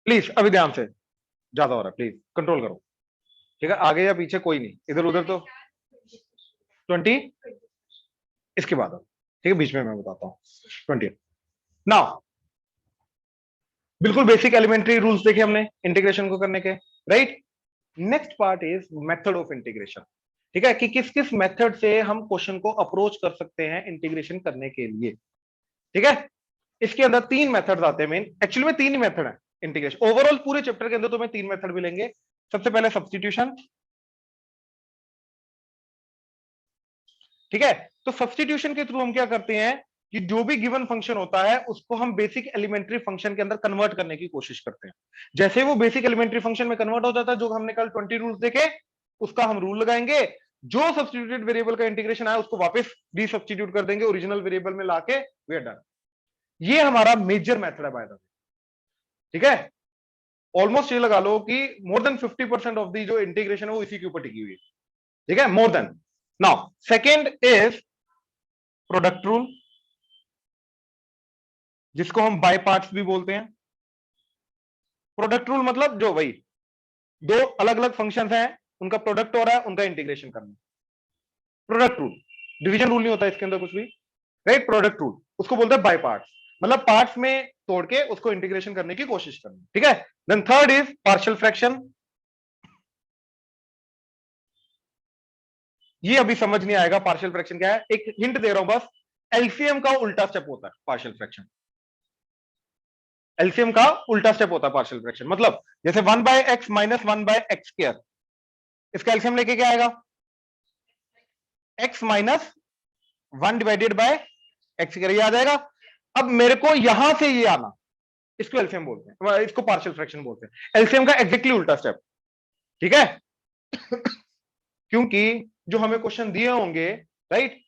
Please अभी ध्यान से, ज्यादा हो रहा है, प्लीज कंट्रोल करो। ठीक है, आगे या पीछे कोई नहीं, इधर उधर तो 20 इसके बाद ठीक है, बीच में मैं बताता हूँ 20 नाउ। बिल्कुल बेसिक एलिमेंट्री रूल्स देखे हमने इंटीग्रेशन को करने के, right. Next part is method of integration. ठीक है, कि किस किस मेथड से हम क्वेश्चन को अप्रोच कर सकते हैं इंटीग्रेशन करने के लिए। ठीक है, इसके अंदर तीन मेथड्स आते हैं मेन, एक्चुअली में तीन ही मेथड है इंटीग्रेशन, ओवरऑल पूरे चैप्टर के अंदर तुम्हें तीन मेथड मिलेंगे। सबसे पहले सब्स्टिट्यूशन। ठीक है, तो सब्स्टिट्यूशन के थ्रू हम क्या करते हैं कि जो भी गिवन फंक्शन होता है उसको हम बेसिक एलिमेंट्री फंक्शन के अंदर कन्वर्ट करने की कोशिश करते हैं। जैसे वो बेसिक एलिमेंट्री फंक्शन में कन्वर्ट हो जाता है, जो हमने कल 20 रूल्स देखे, उसका हम रूल लगाएंगे, जो सब्स्टिट्यूटेड वेरिएबल का इंटीग्रेशन आया उसको वापस रीसब्स्टिट्यूट कर देंगे ओरिजिनल वेरिएबल में लाके, वी आर डन। ये हमारा मेजर मेथड है बाय द वे। ठीक है, ऑलमोस्ट ये लगा लो कि मोर देन 50% ऑफ दी जो इंटीग्रेशन है वो इसी के ऊपर टिकी हुई है। ठीक है, more than. Now second is product rule, जिसको हम बाय पार्ट्स भी बोलते हैं। प्रोडक्ट रूल मतलब जो भाई दो अलग अलग फंक्शंस हैं, उनका प्रोडक्ट हो रहा है, उनका इंटीग्रेशन करना, प्रोडक्ट रूल। डिवीजन रूल नहीं होता इसके अंदर कुछ भी, राइट। प्रोडक्ट रूल उसको बोलते हैं बाय पार्ट्स, मतलब पार्ट्स में तोड़ के उसको इंटीग्रेशन करने की कोशिश करनी। ठीक है, then third is partial fraction. ये अभी समझ नहीं आएगा पार्शियल फ्रैक्शन क्या है, एक हिंट दे रहा हूं बस, एलसीएम का उल्टा स्टेप होता है पार्शियल फ्रैक्शन। एलसीएम का उल्टा स्टेप होता है पार्शियल फ्रैक्शन, मतलब जैसे 1/x माइनस 1/x स्क्वायर, इसका एलसीएम लेके क्या आएगा, x माइनस 1/x स्क्वायर, ये आ जाएगा। अब मेरे को यहां से ये आना, इसको एलसीएम बोलते हैं, इसको पार्शियल फ्रैक्शन बोलते हैं, एलसीएम का एग्जैक्टली उल्टा स्टेप। ठीक है क्योंकि जो हमें क्वेश्चन दिए होंगे, राइट,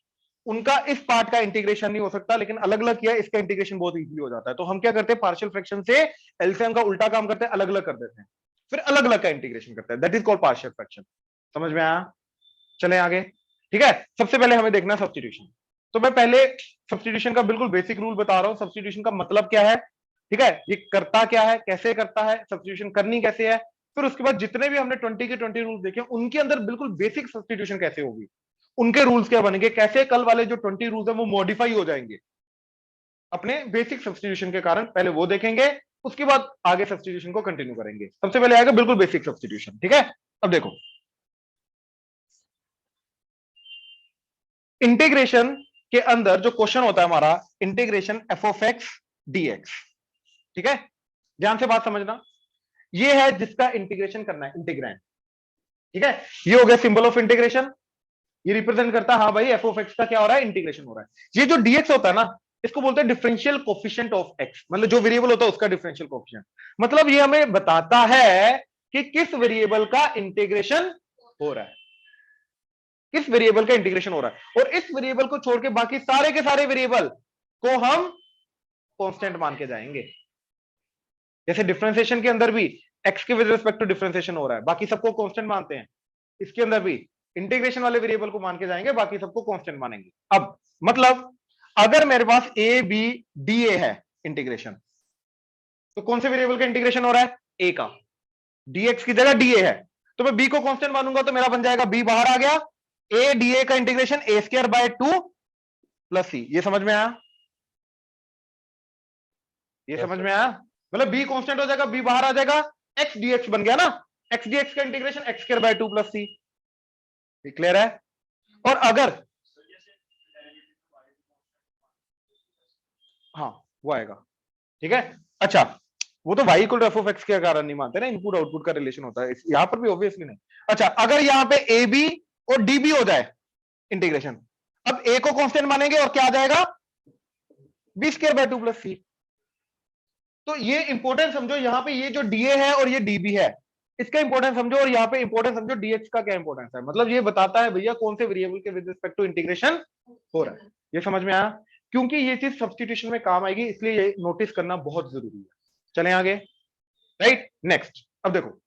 उनका इस पार्ट का इंटीग्रेशन नहीं हो सकता, लेकिन अलग अलग किया इसका इंटीग्रेशन बहुत इजीली हो जाता है। तो हम क्या करते हैं, पार्शियल फ्रैक्शन से एलसीएम का उल्टा काम करते हैं, अलग अलग कर देते हैं, फिर अलग अलग का इंटीग्रेशन करते हैं, that is called partial fraction. समझ में आया? चले आगे। ठीक है, सबसे पहले हमें देखना सब्स्टिट्यूशन। तो मैं पहले सब्स्टिट्यूशन का बिल्कुल बेसिक रूल बता रहा हूं, सब्स्टिट्यूशन का मतलब क्या है। ठीक है, ये करता क्या है, कैसे करता है, सब्स्टिट्यूशन करनी कैसे है, फिर उसके बाद जितने भी हमने 20 के 20 रूल्स देखे उनके अंदर बिल्कुल बेसिक सब्स्टिट्यूशन कैसे होगी, उनके रूल्स क्या बनेंगे, कैसे कल वाले जो 20 रूल्स है वो मॉडिफाई हो जाएंगे अपने बेसिक सब्स्टिट्यूशन के कारण, पहले वो देखेंगे, उसके बाद आगे सब्स्टिट्यूशन को कंटिन्यू करेंगे। सबसे पहले आएगा बिल्कुल बेसिक सब्स्टिट्यूशन। ठीक है, अब देखो इंटीग्रेशन के अंदर जो क्वेश्चन होता है हमारा, integration f of x dx. ठीक है, ध्यान से बात समझना, ये है जिसका इंटीग्रेशन करना है, इंटीग्रैंड। ठीक है, ये हो गया सिंबल ऑफ इंटीग्रेशन, ये रिप्रेजेंट करता है हाँ भाई एफ ऑफ एक्स का क्या हो रहा है, इंटीग्रेशन हो रहा है। ये जो डीएक्स होता है ना, इसको बोलते हैं डिफरेंशियल कोफिशिएंट ऑफ एक्स, मतलब जो वेरिएबल होता है उसका डिफरेंशियल कोफिशिएंट, मतलब ये हमें बताता है कि किस वेरिएबल का इंटीग्रेशन हो रहा है, किस वेरिएबल का इंटीग्रेशन हो रहा है, और इस वेरिएबल को छोड़ के बाकी सारे के सारे वेरिएबल को हम कांस्टेंट मान के जाएंगे। जैसे डिफरेंशिएशन के अंदर भी एक्स के विद रिस्पेक्ट टू डिफरेंशिएशन हो रहा है, बाकी सबको कांस्टेंट मानते हैं, इसके अंदर भी इंटीग्रेशन वाले वेरिएबल को मान के जाएंगे, बाकी सबको कांस्टेंट मानेंगे। अब मतलब अगर मेरे पास ए बी डी ए है इंटीग्रेशन, तो कौन से वेरिएबल का इंटीग्रेशन हो रहा है, ए का, डीएक्स की जगह डी ए है, तो मैं बी को कांस्टेंट मानूंगा तो मेरा बन जाएगा, बी बाहर आ गया, ए डी ए का integration a square by 2 plus c. ये समझ में आया, ये समझ में आया, मतलब बी कांस्टेंट हो जाएगा, बी बाहर आ जाएगा, एक्स डीएक्स बन गया ना, एक्स डीएक्स का integration x square by 2 plus c. Clear है? और अगर हाँ वो आएगा। ठीक है, अच्छा, वो तो y equal to f of x के कारण नहीं मानते ना, इनपुट आउटपुट का रिलेशन होता है, यहां पर भी ऑब्वियसली नहीं। अच्छा, अगर यहां पे ए बी और डी बी हो जाए इंटीग्रेशन, अब ए को कांस्टेंट मानेंगे और क्या आ जाएगा, बी स्क्वायर बाय 2 प्लस सी। तो ये इंपॉर्टेंट समझो, यहाँ पे ये जो डीए है और ये डीबी है, इसका इंपॉर्टेंस समझो, और यहाँ पे इंपॉर्टेंस समझो डीएक्स का क्या इंपॉर्टेंस है, मतलब ये बताता है भैया कौन से वेरिएबल के विद रिस्पेक्ट टू इंटीग्रेशन हो रहा है। ये समझ में आया? क्योंकि ये चीज सब्स्टिट्यूशन में काम आएगी, इसलिए ये नोटिस करना बहुत जरूरी है। चलें आगे, राइट। नेक्स्ट, अब देखो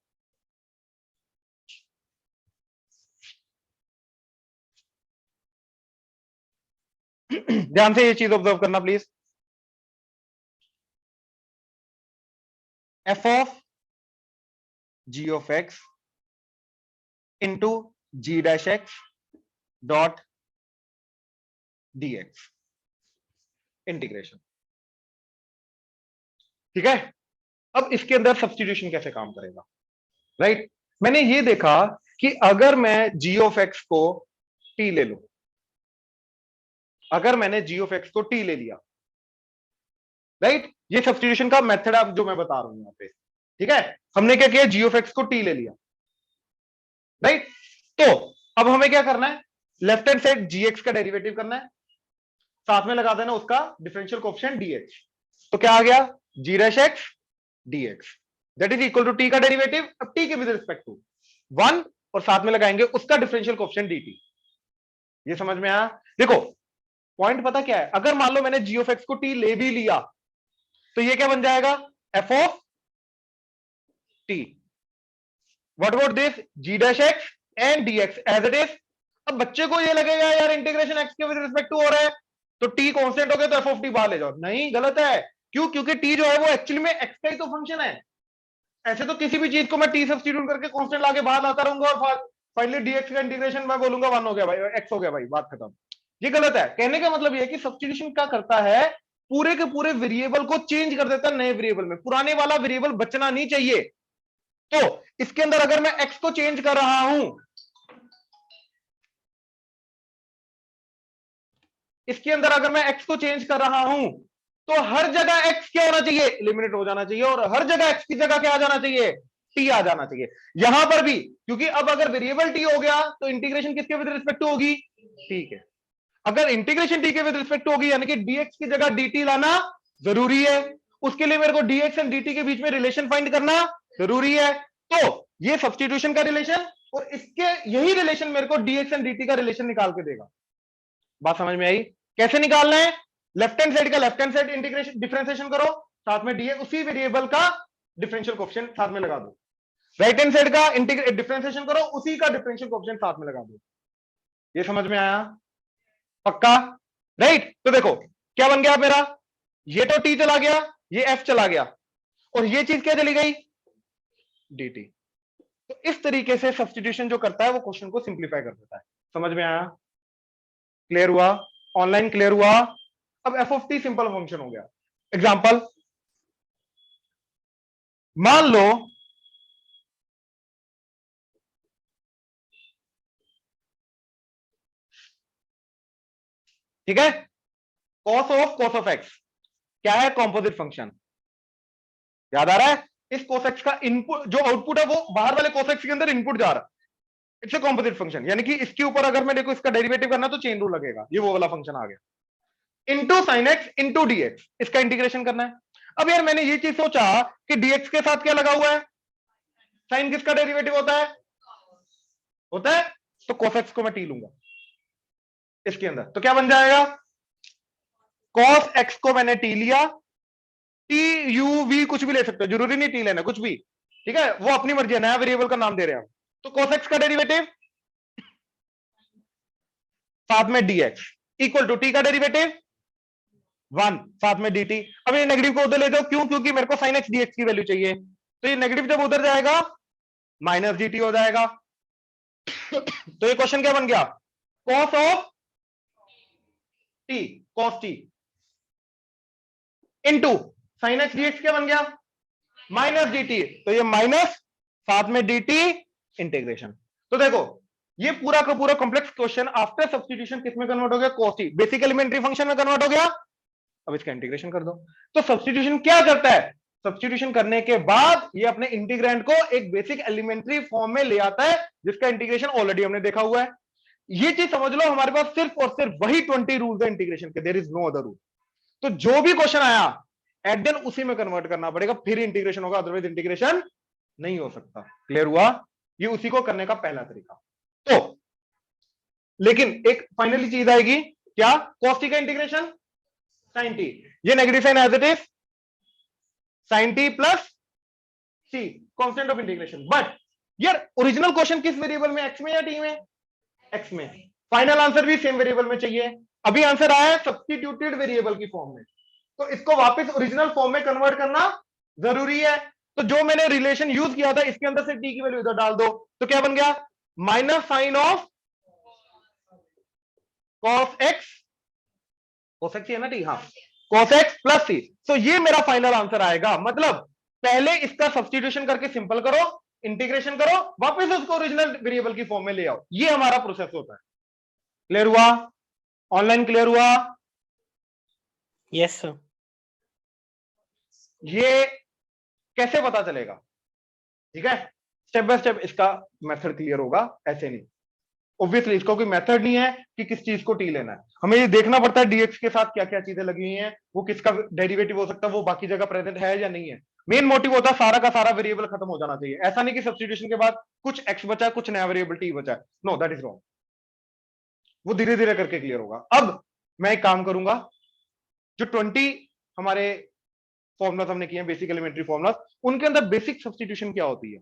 ध्यान से ये चीज ऑब्जर्व करना please. F of g of x into g dash x dot d x integration. ठीक है, अब इसके अंदर सब्स्टिट्यूशन कैसे काम करेगा, राइट? मैंने ये देखा कि अगर मैं जी ऑफ एक्स को टी ले लूं, अगर मैंने जी ऑफ एक्स को टी ले लिया, राइट, ये सब्स्टिट्यूशन का मेथड है जो मैं बता रहा हूं यहां पे। ठीक है, हमने क्या किया, जी ऑफ एक्स को टी ले लिया, राइट? तो अब हमें क्या करना है, लेफ्ट हैंड साइड जी एक्स का डेरिवेटिव करना है, साथ में लगा देना उसका डिफरेंशियल कोएफिशिएंट डीएक्स। तो क्या आ गया, g dash x dx that is equal to t का डेरिवेटिव, अब टी के विद रिस्पेक्ट टू 1 और साथ में लगाएंगे उसका डिफरेंशियल कोएफिशिएंट dt। ये समझ में आया? देखो पॉइंट पता क्या है, अगर मान लो मैंने जी ऑफ एक्स को टी ले भी लिया तो ये क्या बन जाएगा, f of t, what about this g dash x and dx as it is. अब बच्चे को ये लगेगा यार इंटीग्रेशन एक्स के विद रिस्पेक्ट टू हो रहा है तो टी कांस्टेंट हो गया तो एफ ऑफ टी बाहर ले जाओ, नहीं, गलत है। क्यों? क्योंकि टी जो है वो एक्चुअली में एक्स का ही तो फंक्शन है। ऐसे तो किसी भी चीज को मैं टी सब्स्टिट्यूट करके कांस्टेंट लाके बाहर लाता रहूंगा और फाइनली डीएक्स का इंटीग्रेशन मैं बोलूंगा 1 हो गया भाई, एक्स हो गया भाई, बात खत्म। ये गलत है। कहने का मतलब ये है कि सब्स्टिट्यूशन क्या करता है, पूरे के पूरे वेरिएबल को चेंज कर देता है नए वेरिएबल में, पुराने वाला वेरिएबल बचना नहीं चाहिए। तो इसके अंदर अगर मैं एक्स को चेंज कर रहा हूं, इसके अंदर अगर मैं एक्स को चेंज कर रहा हूं तो हर जगह एक्स क्या होना चाहिए, एलिमिनेट हो जाना चाहिए, और हर जगह एक्स की जगह क्या आ जाना चाहिए, टी आ जाना चाहिए। यहां पर भी क्योंकि अब अगर वेरिएबल टी हो गया तो इंटीग्रेशन किसके विद रिस्पेक्ट टू होगी, ठीक है। अगर इंटीग्रेशन टी के विद रिस्पेक्ट टू होगी यानी कि डीएक्स की जगह डीटी लाना जरूरी है, उसके लिए मेरे को डीएक्स एंड डीटी के बीच में रिलेशन फाइंड करना जरूरी है। तो ये सब्स्टिट्यूशन का रिलेशन और इसके यही रिलेशन मेरे को डीएक्स एंड डीटी का रिलेशन निकाल के देगा। बात समझ में आई? कैसे निकालना है, लेफ्ट हैंड साइड का left hand side integration differentiation करो, साथ में डीए उसी वेरिएबल का डिफरेंशियल कोएफिशिएंट साथ में लगा दो, राइट हैंड साइड का डिफरेंशिएशन करो, उसी का डिफरेंशियल कोएफिशिएंट साथ में लगा दो। ये समझ में आया? पक्का? राइट। तो देखो क्या बन गया मेरा, ये तो टी चला गया, ये एफ चला गया, और ये चीज क्या चली गई, dt। तो इस तरीके से सब्स्टिट्यूशन जो करता है वो क्वेश्चन को सिंप्लीफाई कर देता है। समझ में आया? क्लियर हुआ? ऑनलाइन क्लियर हुआ? अब F of T simple function हो गया। एग्जांपल, मान लो ठीक है, कॉस ऑफ एक्स क्या है, कॉम्पोजिट फंक्शन, याद आ रहा है? इस cos x का इनपुट जो आउटपुट है वो बाहर वाले cos x के अंदर इनपुट जा रहा है, इट्स अ कॉम्पोजिट फंक्शन, यानी कि इसके ऊपर अगर मैं देखो इसका डेरिवेटिव करना तो चेन रूल लगेगा, ये वो वाला फंक्शन आ गया। Into sine x into dx, इसका इंटीग्रेशन करना है। अब यार मैंने ये चीज सोचा कि डीएक्स के साथ क्या लगा हुआ है, साइन किसका डेरिवेटिव होता है, तो cos x को मैं टी लूंगा इसके अंदर, तो क्या बन जाएगा, cos x को मैंने टी लिया, टी यू वी कुछ भी ले सकते हो, जरूरी नहीं टी लेना, कुछ भी, ठीक है, वो अपनी मर्जी है, नया वेरिएबल का नाम दे रहे हैं हम। तो cos x का डेरिवेटिव साथ में dx इक्वल टू टी का डेरिवेटिव 1 साथ में dt। अब ये नेगेटिव को उधर ले जाओ, क्यों? क्योंकि मेरे को sin x dx की वैल्यू चाहिए, तो ये नेगेटिव जब उधर जाएगा माइनस dt हो जाएगा। तो ये क्वेश्चन क्या बन गया, cos of t, cos t into sin x dx क्या बन गया, माइनस dt, तो ये माइनस साथ में dt इंटीग्रेशन। तो देखो ये पूरा का पूरा कॉम्प्लेक्स क्वेश्चन आफ्टर सब्स्टिट्यूशन किस में कन्वर्ट हो गया, cos t, basic elementary function में कन्वर्ट हो गया। अब इसका इंटीग्रेशन कर दो। तो सब्स्टिट्यूशन क्या करता है, सब्स्टिट्यूशन करने के बाद ये अपने इंटीग्रेंड को एक बेसिक एलिमेंट्री फॉर्म में ले आता है, जिसका इंटीग्रेशन ऑलरेडी हमने देखा हुआ है। ये चीज समझ लो, हमारे पास सिर्फ और सिर्फ वही 20 रूल्स है इंटीग्रेशन के, there is no other rule. तो जो भी क्वेश्चन आया एट देन उसी में कन्वर्ट करना पड़ेगा, फिर इंटीग्रेशन होगा, अदरवाइज इंटीग्रेशन नहीं हो सकता। क्लियर हुआ? ये उसी को करने का पहला तरीका। तो लेकिन एक फाइनली चीज आएगी क्या, cos t का इंटीग्रेशन sin t, ये negative sine as it is sin t plus c, constant of integration. But यार ओरिजिनल क्वेश्चन किस वेरिएबल में, x में या t में, x में, फाइनल आंसर भी सेम वेरिएबल में चाहिए। अभी आंसर आया है सब्स्टिट्यूटेड वेरिएबल की फॉर्म में, तो इसको वापस ओरिजिनल फॉर्म में कन्वर्ट करना जरूरी है। तो जो मैंने रिलेशन यूज किया था इसके अंदर से टी की वैल्यू इधर डाल दो, तो क्या बन गया, minus sine of cos x, cos x है ना टी, हाँ, कॉस एक्स प्लस सी। तो ये मेरा फाइनल आंसर आएगा। मतलब पहले इसका सब्स्टिट्यूशन करके सिंपल करो, इंटीग्रेशन करो, वापस उसको ओरिजिनल वेरिएबल की फॉर्म में ले आओ, ये हमारा प्रोसेस होता है। क्लियर हुआ? ऑनलाइन क्लियर हुआ? Yes sir. ये कैसे पता चलेगा? ठीक है, स्टेप बाय स्टेप इसका मेथड क्लियर होगा, ऐसे नहीं। ऑब्वियसली इसका कोई मेथड नहीं है कि किस चीज को टी लेना है, हमें ये देखना पड़ता है डीएक्स के साथ क्या क्या चीजें लगी हुई हैं, वो किसका डेरिवेटिव हो सकता है, वो बाकी जगह प्रेजेंट है या नहीं है। मेन मोटिव होता है सारा का सारा वेरिएबल खत्म हो जाना चाहिए, ऐसा नहीं कि सब्स्टिट्यूशन के बाद कुछ एक्स बचा है, कुछ नया वेरिएबल टी बचा है। No, that is wrong. वो धीरे धीरे करके क्लियर होगा। अब मैं एक काम करूंगा, जो 20 हमारे फॉर्मुलास हमने किए हैं, बेसिक एलिमेंट्री फॉर्मुलास, उनके अंदर बेसिक सब्स्टिट्यूशन क्या होती है,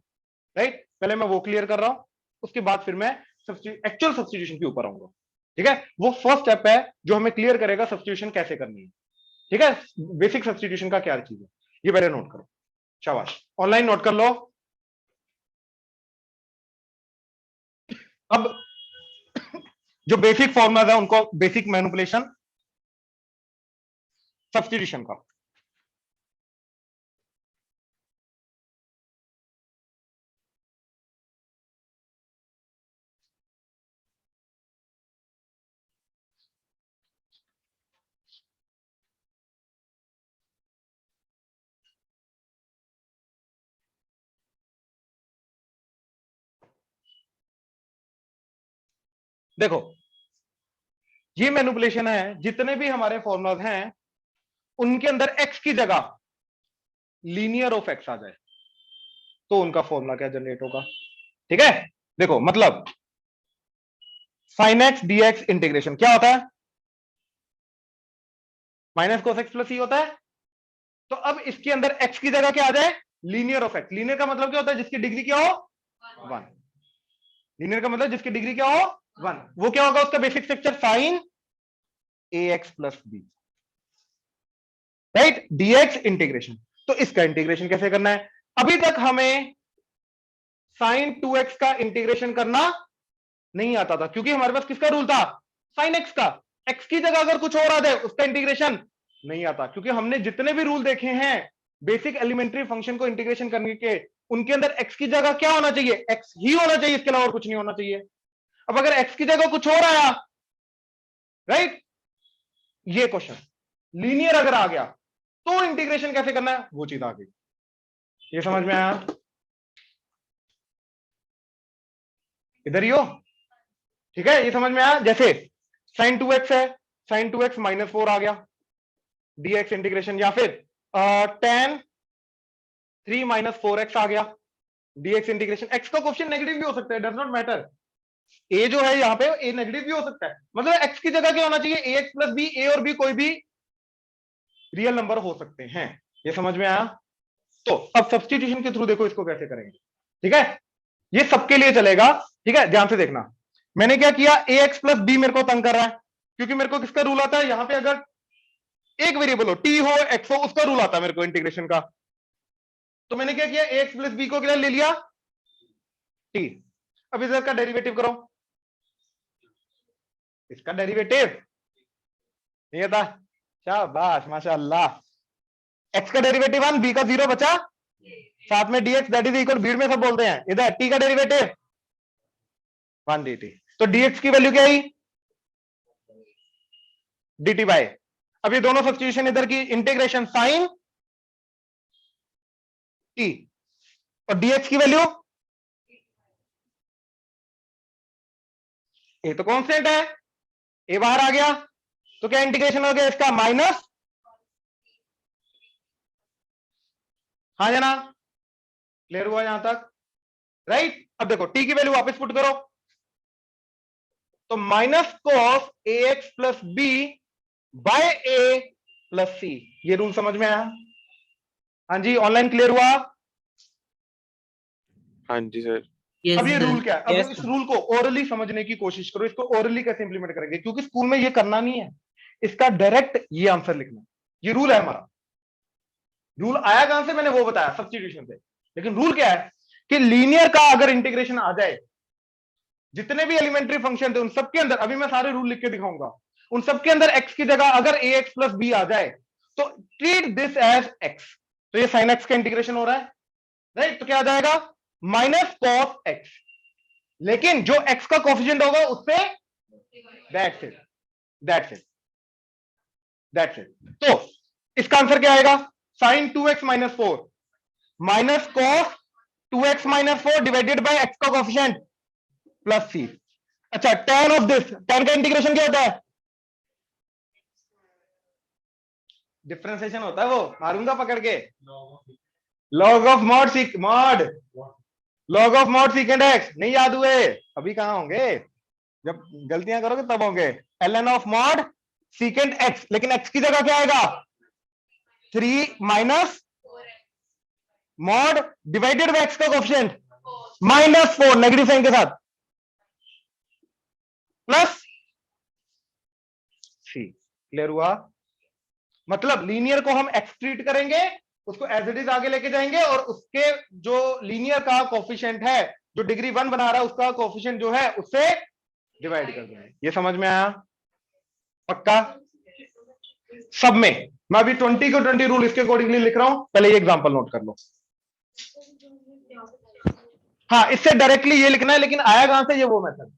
राइट, पहले मैं वो क्लियर कर रहा हूं, उसके बाद फिर मैं एक्चुअल सब्स्टिट्यूशन के ऊपर आऊंगा। ठीक है, वो फर्स्ट स्टेप है जो हमें क्लियर करेगा सब्स्टिट्यूशन कैसे करनी है। ठीक है, बेसिक सब्स्टिट्यूशन का क्या चीज है, ये पहले नोट करो। शाबाश, ऑनलाइन नोट कर लो। अब जो बेसिक फॉर्मुला है उनको, बेसिक मैनिपुलेशन सब्स्टिट्यूशन का, देखो ये मैनिपुलेशन है, जितने भी हमारे फॉर्मुलाज हैं उनके अंदर एक्स की जगह लीनियर ऑफ एक्स आ जाए तो उनका फॉर्मूला क्या जनरेट होगा। ठीक है, देखो मतलब साइन एक्स डीएक्स इंटीग्रेशन क्या होता है, माइनस कोस एक्स प्लस ई होता है। तो अब इसके अंदर एक्स की जगह क्या आ जाए, लीनियर ऑफ एक्स। लीनियर का मतलब क्या होता है, जिसकी डिग्री क्या हो, 1। लीनियर का मतलब जिसकी डिग्री क्या हो, 1। वो क्या होगा, उसका basic structure sine a x plus b, right, dx integration. तो इसका इंटीग्रेशन कैसे करना है, अभी तक हमें साइन 2x का इंटीग्रेशन करना नहीं आता था, क्योंकि हमारे पास किसका रूल था, साइन एक्स का। एक्स की जगह अगर कुछ और आ जाए उसका इंटीग्रेशन नहीं आता, क्योंकि हमने जितने भी रूल देखे हैं बेसिक एलिमेंट्री फंक्शन को इंटीग्रेशन करने के, उनके अंदर एक्स की जगह क्या होना चाहिए, एक्स ही होना चाहिए, इसके अलावा और कुछ नहीं होना चाहिए। अब अगर एक्स की जगह कुछ और आया, राइट, ये क्वेश्चन लीनियर अगर आ गया तो इंटीग्रेशन कैसे करना है, वो चीज आ गई। ये समझ में आया? इधर ही हो? ठीक है, ये समझ में आया? जैसे साइन 2x है, साइन 2x माइनस 4 आ गया, dx इंटीग्रेशन, या फिर tan 3 माइनस 4x आ गया, dx इंटीग्रेशन। x का क्वेश्चन नेगेटिव भी हो सकता है, डज नॉट मैटर। a जो है यहाँ पे a नेगेटिव भी हो सकता है, मतलब x की जगह क्या होना चाहिए, ax प्लस b, a और b कोई भी रियल नंबर हो सकते हैं। ये समझ में आया? तो अब सब्स्टिट्यूशन के थ्रू देखो इसको कैसे करेंगे। ठीक है, ये सबके लिए चलेगा। ठीक है, ध्यान से देखना, मैंने क्या किया, ax प्लस b मेरे को तंग कर रहा है, क्योंकि मेरे को किसका रूल आता है, यहां पे अगर एक वेरिएबल हो, t हो x हो, उसका रूल आता है मेरे को इंटीग्रेशन का। तो मैंने क्या किया, ax प्लस b को क्या ले लिया, t। अब इधर का डेरिवेटिव करो, इसका डेरिवेटिव नहीं आता, शाबाश माशाअल्लाह। x का डेरिवेटिव 1, b का 0 बचा, साथ में dx दैट इज इक्वल, भीड़ में सब बोलते हैं, इधर t का डेरिवेटिव 1 dt। तो dx की वैल्यू क्या आई, dt बाय, अब ये दोनों सब्स्टिट्यूशन इधर की, इंटीग्रेशन साइन t, और dx की वैल्यू, ये तो कांस्टेंट है, ए बाहर आ गया, तो क्या इंटीग्रेशन हो गया इसका, माइनस, हाँ जना, क्लियर हुआ यहां तक, राइट। अब देखो t की वैल्यू वापस पुट करो, तो minus cos a x plus b bye A plus c. ये रूल समझ में आया? हाँ जी, ऑनलाइन क्लियर हुआ? हाँ जी सर। यस अब ये रूल क्या है, अब यस इस रूल को ओरली समझने की कोशिश करो, इसको ओरली कैसे इंप्लीमेंट करेंगे, क्योंकि स्कूल में ये करना नहीं है, इसका डायरेक्ट ये आंसर लिखना, ये रूल है हमारा। रूल आया कहां से, मैंने वो बताया सब्स्टिट्यूशन से। लेकिन रूल क्या है कि लीनियर का अगर इंटीग्रेशन आ जाए, जितने भी एलिमेंट्री फंक्शन थे उन सबके अंदर, अभी मैं सारे रूल लिख के दिखाऊंगा, उन सबके अंदर एक्स की जगह अगर ए एक्स प्लस बी आ जाए तो ट्रीट दिस एज एक्स। तो ये साइन एक्स का इंटीग्रेशन हो रहा है, राइट? तो क्या आ जाएगा, माइनस कॉस एक्स, लेकिन जो एक्स का कोफिशिएंट होगा उससे, that's it, that's it, that's it. तो इसका आंसर क्या आएगा, sine 2x minus 4 minus cos 2x minus 4 divided by x का कोफिशिएंट प्लस सी। अच्छा, tan ऑफ दिस, tan का इंटीग्रेशन क्या होता है, डिफरेंशिएशन होता है, वो मारूंगा पकड़ के, log of mod seek mod, log of mod सीकेंड x, नहीं याद हुए अभी कहां होंगे, जब गलतियां करोगे तब होंगे। ln ऑफ मॉड सीकेंड एक्स, लेकिन एक्स की जगह क्या आएगा, 3 minus mod divided by x का कोफिशिएंट माइनस 4 नेगेटिव साइन के साथ प्लस सी। क्लियर हुआ? मतलब लीनियर को हम एक्स ट्रीट करेंगे, उसको एज इट इज आगे लेके जाएंगे, और उसके जो लीनियर का कोफिशिएंट है, जो डिग्री 1 बना रहा है, उसका कोफिशिएंट जो है उससे डिवाइड कर देंगे। ये समझ में आया? पक्का? सब में मैं अभी 20 को 20 रूल इसके अकॉर्डिंगली लिख रहा हूं, पहले ये एग्जांपल नोट कर लो। हाँ, इससे डायरेक्टली ये लिखना है, लेकिन आया कहां से, ये वो मेथड,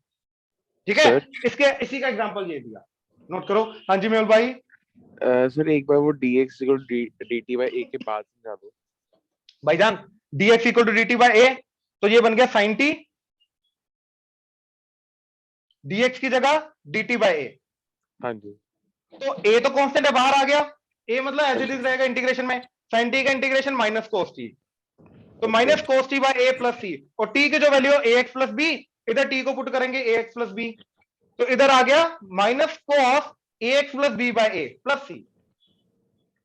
ठीक है? इसके इसी का एग्जांपल ये दिया, नोट करो। हाँ जी मेहुल भाई। सर एक बार वो dx equal dt by a के बाद समझा दो भाईजान। dx equal to dt by a, तो ये बन गया sin t, dx की जगह dt बाय a। हाँ जी। तो a तो कांस्टेंट है, बाहर आ गया, a मतलब एज इट इज रहेगा इंटीग्रेशन में, sin t का इंटीग्रेशन माइनस cos t, तो minus cos t by a plus c, और t की जो वैल्यू ax प्लस b, इधर t को पुट करेंगे ax प्लस b, तो इधर आ गया minus cos ax plus b by a plus c।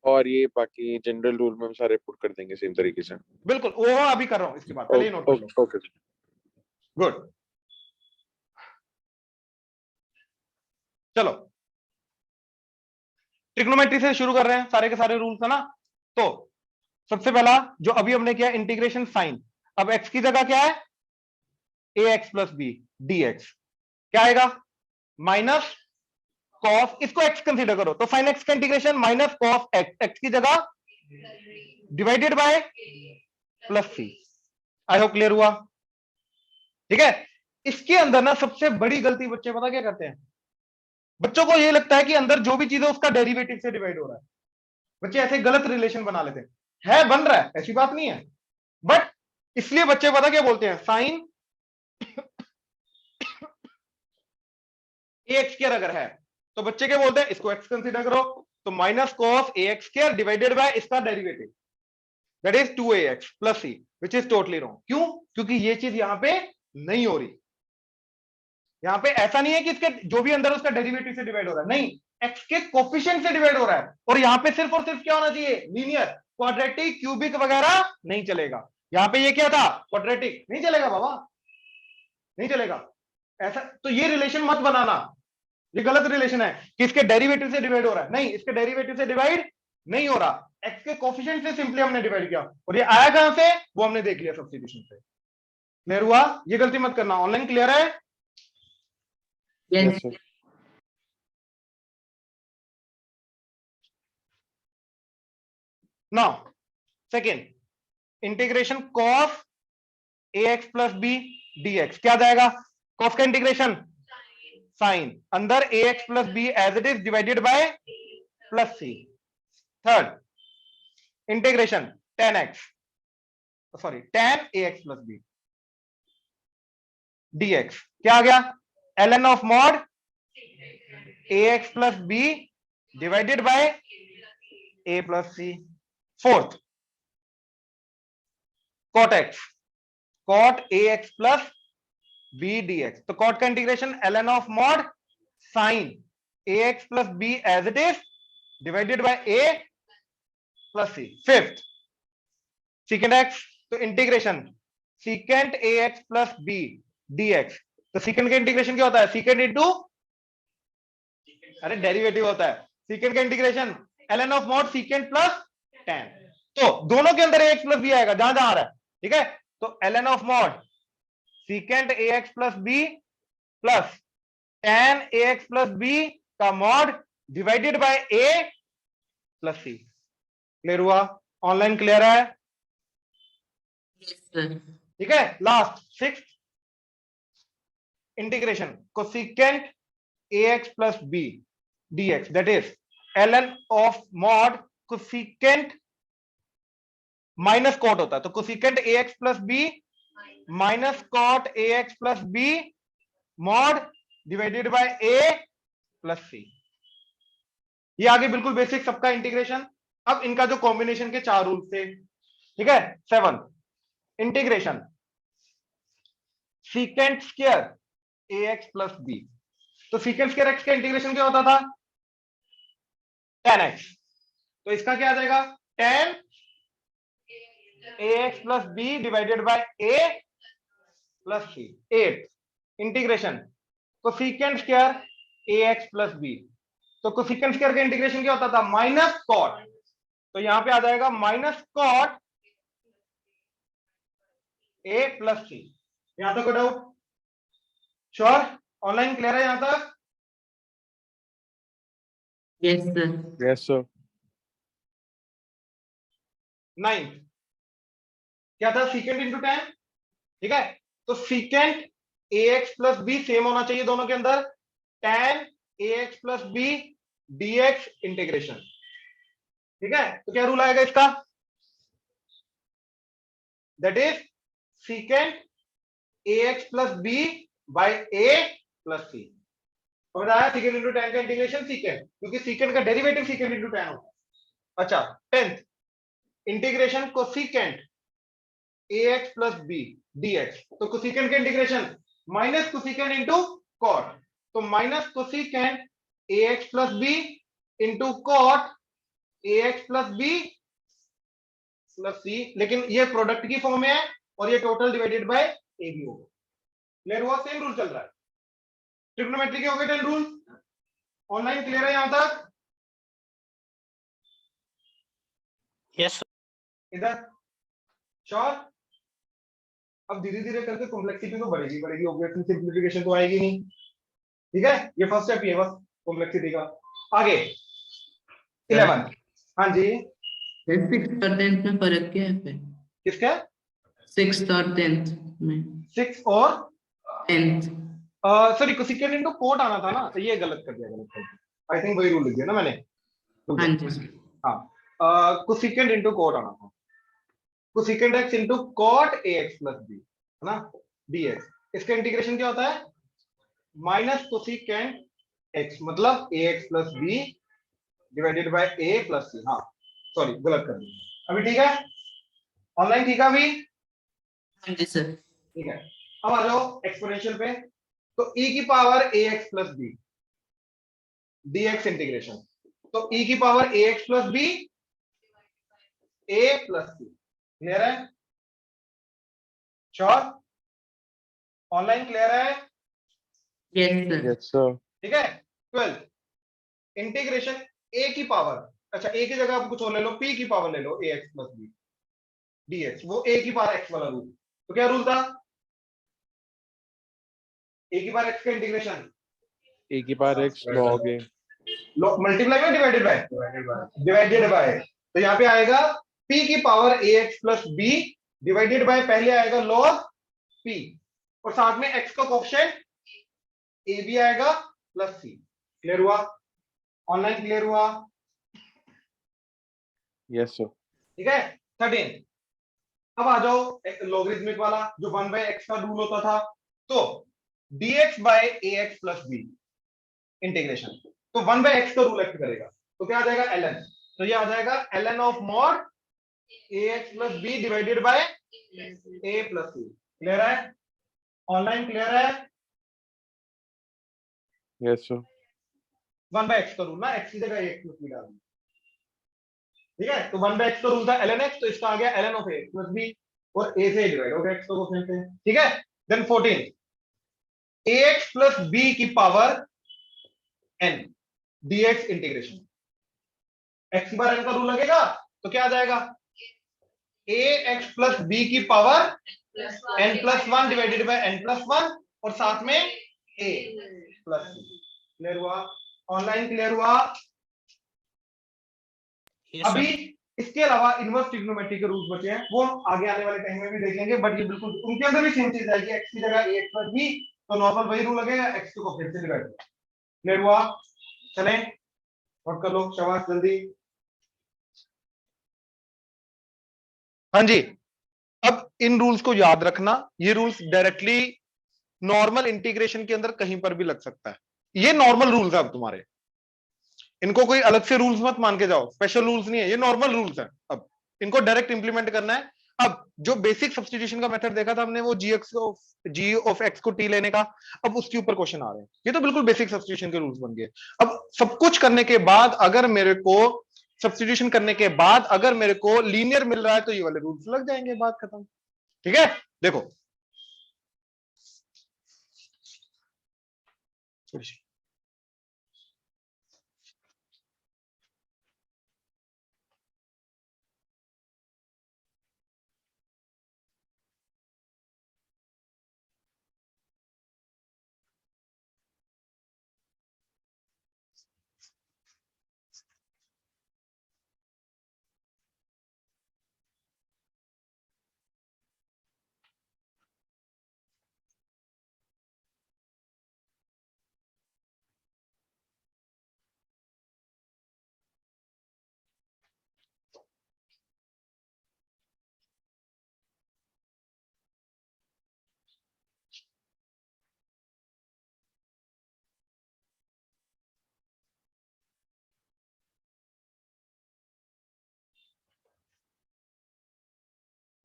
और ये बाकी जनरल रूल में हम सारे पुट कर देंगे सेम तरीके से। बिल्कुल, वो अभी कर रहा हूं, इसके बाद पहले ही नोट कर लो। ओके गुड, चलो ट्रिग्नोमेट्री से शुरू कर रहे हैं, सारे के सारे रूल्स है ना। तो सबसे पहला जो अभी हमने किया, इंटीग्रेशन साइन, अब x की जगह क्या है, ax plus b d x, क्या आएगा, माइनस कॉस, इसको x कंसीडर करो, तो साइन x का integration minus cos x, x की जगह divided by plus c. I hope clear हुआ? ठीक है। इसके अंदर ना सबसे बड़ी गलती बच्चे पता क्या करते हैं, बच्चों को ये लगता है कि अंदर जो भी चीज है उसका डेरिवेटिव से डिवाइड हो रहा है। बच्चे ऐसे गलत रिलेशन बना लेते हैं, है बन रहा है, ऐसी बात नहीं है, बट इसलिए बच्चे पता क्या बोलते हैं, साइन ए एक्स स्क्वायर अगर है तो बच्चे क्या बोलते हैं, इसको एक्स कंसीडर करो, तो minus cos a x square divided by इसका derivative, that is 2ax plus c, which is totally wrong. क्यों? क्योंकि ये चीज यहां पे नहीं हो रही, यहां पे ऐसा नहीं है कि इसके जो भी अंदर उसका डेरिवेटिव से डिवाइड हो रहा है, नहीं, एक्स के कोफिशिएंट से डिवाइड हो रहा है, और यहां पे सिर्फ और सिर्फ क्या होना चाहिए, लीनियर, क्वाड्रेटिक, क्यूबिक वगैरह नहीं चलेगा। यहां पे ये क्या था, क्वाड्रेटिक, नहीं चलेगा बाबा, नहीं चलेगा ऐसा। तो ये रिलेशन मत बनाना, ये गलत रिलेशन है कि इसके डेरिवेटिव से डिवाइड हो रहा है, नहीं, इसके डेरिवेटिव से डिवाइड नहीं हो रहा, एक्स के कोफिशिएंट से सिंपली हमने डिवाइड किया, और ये आया कहां से, वो हमने देख लिया सब्स्टिट्यूशन से। क्लियर हुआ? ये गलती मत करना। ऑनलाइन क्लियर है? Yes sir. Now second, integration cos ax plus b dx, क्या जाएगा, कॉस का इंटीग्रेशन साइन, अंदर ax plus b as it is divided by plus c. Third, integration tan x, sorry tan ax plus b dx, क्या आ गया, ln of mod ax plus b divided by a plus c. Fourth, cot x, cot ax plus b dx, तो cot का integration ln of mod sine ax plus b as it is divided by a plus c. Fifth, secant x, तो integration secant ax plus b dx, तो secant का integration क्या होता है, secant into, अरे derivative होता है, secant का integration ln of mod secant plus tan, तो दोनों के अंदर ax प्लस बी आएगा जहां जहां आ रहा है, ठीक है। तो ln of mod secant ax plus b plus tan ax plus b का mod divided by a plus c. Clear हुआ? ऑनलाइन क्लियर है? Yes sir. ठीक है। Last six integration cosecant ax plus b dx that is ln of mod cosecant minus cot होता है, तो cosecant ax plus b minus cot ax plus b mod divided by a plus c. ये आगे बिल्कुल basic सबका integration. अब इनका जो कॉम्बिनेशन के चार रूल थे, ठीक है। 7 integration secant square ax plus b, तो सीकेंट स्क्वायर x का इंटीग्रेशन क्या होता था? tan x, तो इसका क्या आ जाएगा? tan ax plus b divided by a plus c. 8 integration cosecant square ax plus b, तो कोसिकेंट स्क्वायर का इंटीग्रेशन क्या होता था? माइनस कॉट, तो यहां पे आ जाएगा माइनस कॉट a प्लस सी। यहां तक कोई डाउट? श्योर? ऑनलाइन क्लियर है यहां तक? Yes sir. Yes sir. 9 क्या था? सीकेंट इंटू tan, ठीक है। तो secant ax plus b same होना चाहिए दोनों के अंदर, tan ax plus b dx integration, ठीक है। तो क्या रूल आएगा इसका? That is secant ax plus b by a plus c. समझ आया? सीकेंट इंटू tan का इंटीग्रेशन सीकेंट, क्योंकि सीकेंट का डेरिवेटिव सीकेंट इंटू tan होता है। अच्छा 10th integration cosecant ax plus b dx, तो कोसिकेंट का integration minus cosecant into cot, तो minus cosecant ax plus b into cot ax plus b plus c, लेकिन ये प्रोडक्ट की फॉर्म में है और ये total divided by a b होगा। क्लियर हुआ? सेम रूल चल रहा है, ट्रिग्नोमेट्री के हो गए 10 रूल। ऑनलाइन क्लियर है यहां तक? यस इधर श्योर? अब धीरे धीरे करके कॉम्प्लेक्सिटी तो बढ़ेगी बढ़ेगी, ऑब्वियसली सिंप्लीफिकेशन तो आएगी नहीं, ठीक है। ये फर्स्ट स्टेप ही है बस कॉम्प्लेक्सिटी का। आगे 11 हाँ जी, सिक्स और 10th में फर्क क्या है फिर? किसका? 6th और 10th में? 6 और 10th। Sorry cosecant into cot आना था ना, तो ये गलत कर दिया, आई थिंक वही रूल लिख दिया ना मैंने। हाँ जी सर। हाँ कोसिकेंट इनटू कोट आना था, cosecant x into cot ax plus b, है ना, dx। इसका इंटीग्रेशन क्या होता है? माइनस कोसिकेंट x मतलब ax plus b divided by a plus c। हाँ सॉरी गलत कर दिया, अभी ठीक है? ऑनलाइन ठीक है अभी? हाँ जी सर। ठीक है। अब आ जाओ एक्सपोनेंशियल पे, तो e की power ax plus b dx integration, तो e की power ax plus b a plus c। Clear है? श्योर? ऑनलाइन क्लियर है? Yes sir. Yes sir. ठीक है। 12 इंटीग्रेशन a की पावर, अच्छा a की जगह आप कुछ और ले लो, p की पावर ले लो ax प्लस b dx, वो a की पावर x वाला रूल। तो क्या रूल था? a की पावर x का इंटीग्रेशन ए की पावर एक्स लॉग ए। मल्टीप्लाई में डिवाइडेड बाय, डिवाइडेड बाय, तो यहां पे आएगा p की power ax plus b divided bye, पहले आएगा log p और साथ में x का कोएफिशिएंट a भी आएगा प्लस c। क्लियर हुआ? ऑनलाइन क्लियर हुआ? Yes sir. ठीक है। 13 अब आ जाओ लॉगरिथमिक वाला जो 1/x का रूल होता था, तो dx बाय ax प्लस b इंटीग्रेशन, तो 1/x का रूल एक्ट करेगा, तो क्या आ जाएगा? ln, तो ये आ जाएगा ln of mod ax plus b divided by a plus c। Clear है? ऑनलाइन क्लियर है? Yes sir. 1/x का रूल ना, x की जगह ax प्लस b डाल दिया, ठीक है। तो 1/x का रूल था ln x, तो इसका आ गया ln of ax plus b और a से डिवाइड हो गया x को फिर से, ठीक है। देन 14 ax प्लस b की power n dx integration, x की बार n का रूल लगेगा तो क्या आ जाएगा? ए एक्स प्लस बी की power n plus one divided by n plus one और साथ में ए प्लस सी। क्लियर हुआ? ऑनलाइन क्लियर हुआ? Yes, अभी sir. इसके अलावा इनवर्स ट्रिग्नोमेट्री के रूल्स बचे हैं, वो आगे आने वाले टाइम में भी देखेंगे, बट ये बिल्कुल उनके अंदर भी सेम चीज आएगी, एक्स की जगह ए एक्स प्लस बी, तो नॉर्मल वही रूल लगेगा, एक्स को फिर से डिवाइड। क्लियर हुआ? चलें नोट कर लो, शाबाश, जल्दी। हाँ जी, अब इन रूल्स को याद रखना, ये रूल्स डायरेक्टली नॉर्मल इंटीग्रेशन के अंदर कहीं पर भी लग सकता है। ये नॉर्मल रूल्स है अब तुम्हारे, इनको कोई अलग से रूल्स मत मान के जाओ, स्पेशल रूल्स नहीं है, ये नॉर्मल रूल्स है। अब इनको डायरेक्ट इंप्लीमेंट करना है। अब जो बेसिक सब्स्टिट्यूशन का मेथड देखा था हमने, वो जी ऑफ एक्स को टी लेने का, अब उसके ऊपर क्वेश्चन आ रहे हैं। ये तो बिल्कुल बेसिक सब्स्टिट्यूशन के रूल्स बन गए। अब सब कुछ करने के बाद अगर मेरे को सब्स्टिट्यूशन करने के बाद अगर मेरे को लीनियर मिल रहा है तो ये वाले रूल्स लग जाएंगे, बात खत्म। ठीक है, देखो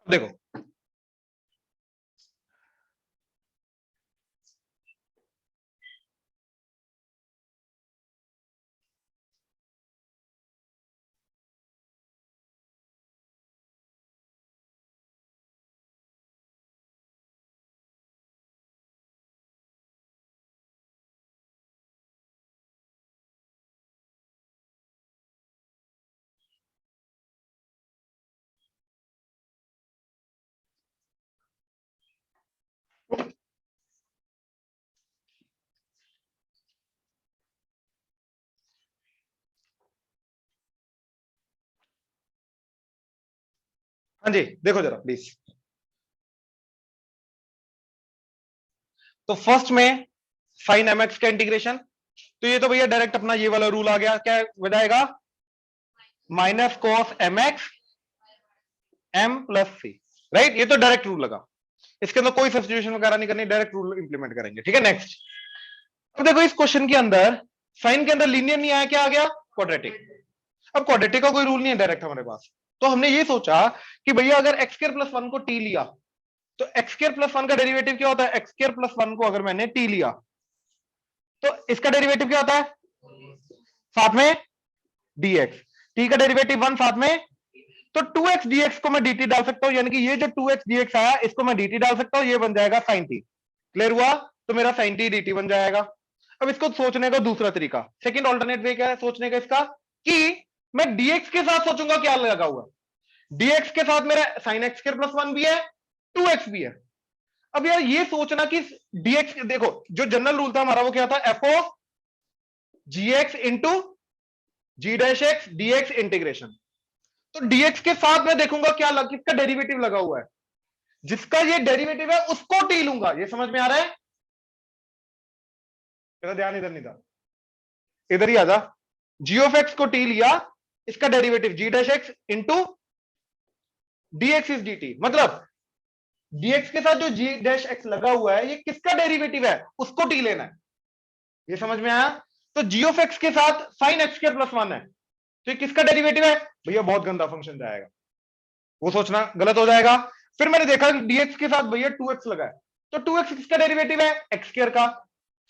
देखो हाँ जी, देखो जरा प्लीज। तो फर्स्ट में साइन एम एक्स का इंटीग्रेशन, तो ये तो भैया डायरेक्ट अपना ये वाला रूल आ गया, क्या बजाएगा? Minus cos m x m plus c, right? ये तो डायरेक्ट रूल लगा, इसके अंदर कोई सब्स्टिट्यूशन वगैरह नहीं करनी, डायरेक्ट रूल इंप्लीमेंट करेंगे। ठीक है, नेक्स्ट। अब देखो इस क्वेश्चन के अंदर साइन के अंदर लीनियर नहीं आया, क्या आ गया? क्वाड्रेटिक। अब क्वाड्रेटिक का कोई रूल नहीं है डायरेक्ट हमारे पास, तो हमने ये सोचा कि भैया अगर एक्स स्क्वायर प्लस वन को टी लिया तो एक्स स्क्वायर प्लस वन का डेरिवेटिव क्या होता है? एक्स स्क्वायर प्लस वन को अगर मैंने टी लिया तो इसका डेरिवेटिव क्या होता है? साथ में dx, टी का डेरिवेटिव वन साथ में, तो 2x dx को मैं dt डाल सकता हूं, यानी कि ये जो 2x dx आया इसको मैं dt डाल सकता हूं, ये बन जाएगा sin t। क्लियर हुआ? तो मेरा sin t dt बन जाएगा। अब इसको सोचने का दूसरा तरीका, सेकंड ऑल्टरनेट वे क्या है सोचने का इसका, कि मैं dx के साथ सोचूंगा क्या लगा हुआ। dx के साथ मेरा sin x square plus one भी है, 2x भी है। अब यार ये सोचना कि dx, देखो जो जनरल रूल था हमारा वो क्या था? f of gx into g dash x dx integration. तो dx के साथ मैं देखूंगा क्या किसका डेरिवेटिव लगा हुआ है, जिसका ये डेरिवेटिव है उसको टी लूंगा। ये समझ में आ रहा है? तेरा ध्यान इधर नहीं था, इधर ही आजा। जी ऑफ एक्स को टी लिया, इसका derivative g dash x into dx is dt, मतलब dx के साथ जो जी डैश एक्स लगा हुआ है ये किसका डेरिवेटिव है उसको टी लेना है। ये समझ में आया? तो जी ऑफ एक्स के साथ sine x square plus one है, तो ये किसका डेरिवेटिव है? भैया बहुत गंदा फंक्शन जाएगा, वो सोचना गलत हो जाएगा। फिर मैंने देखा dx के साथ भैया 2x लगा है, तो 2x किसका डेरिवेटिव है? एक्स स्क्वायर का,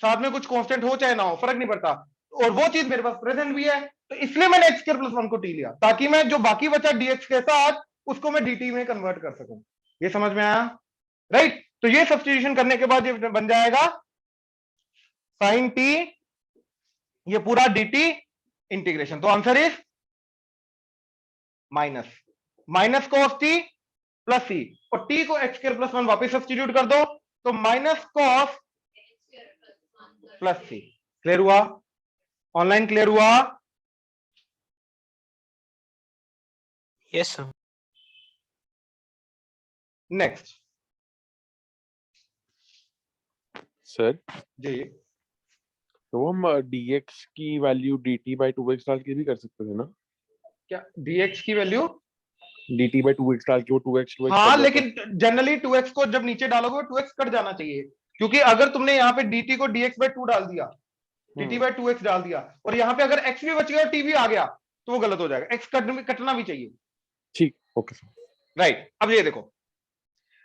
साथ में कुछ कांस्टेंट हो चाहे ना हो फर्क नहीं पड़ता, और वो चीज मेरे पास प्रेजेंट भी है, तो इसलिए मैंने एक्स स्क्वायर प्लस वन को टी लिया, ताकि मैं जो बाकी बचा dx के साथ उसको मैं dt में कन्वर्ट कर सकूं। ये समझ में आया? राइट? तो ये सब्स्टिट्यूशन करने के बाद ये बन जाएगा साइन t, ये पूरा dt इंटीग्रेशन। तो answer is minus cos t plus c, और टी को एक्स स्क्वायर प्लस 1 वापिस सब्स्टिट्यूट कर दो तो minus cos plus c. Clear हुआ? ऑनलाइन क्लियर हुआ? Yes, sir. नेक्स्ट सर जी, तो हम dx की वैल्यू dt by 2x डाल के भी कर सकते थे ना? क्या dx की वैल्यू? dt by 2x डाल के वो 2x 2x हाँ, कर लेकिन जनरली 2x को जब नीचे डालोगे 2x कट जाना चाहिए, क्योंकि अगर तुमने यहाँ पे dt को dx by 2 डाल दिया, dt by 2x डाल दिया, और यहाँ पे अगर x भी बच गया और t भी आ गया तो वो गलत हो जाएगा। x कटना भी चाहिए। ठीक, ओके सर। राइट, अब ये देखो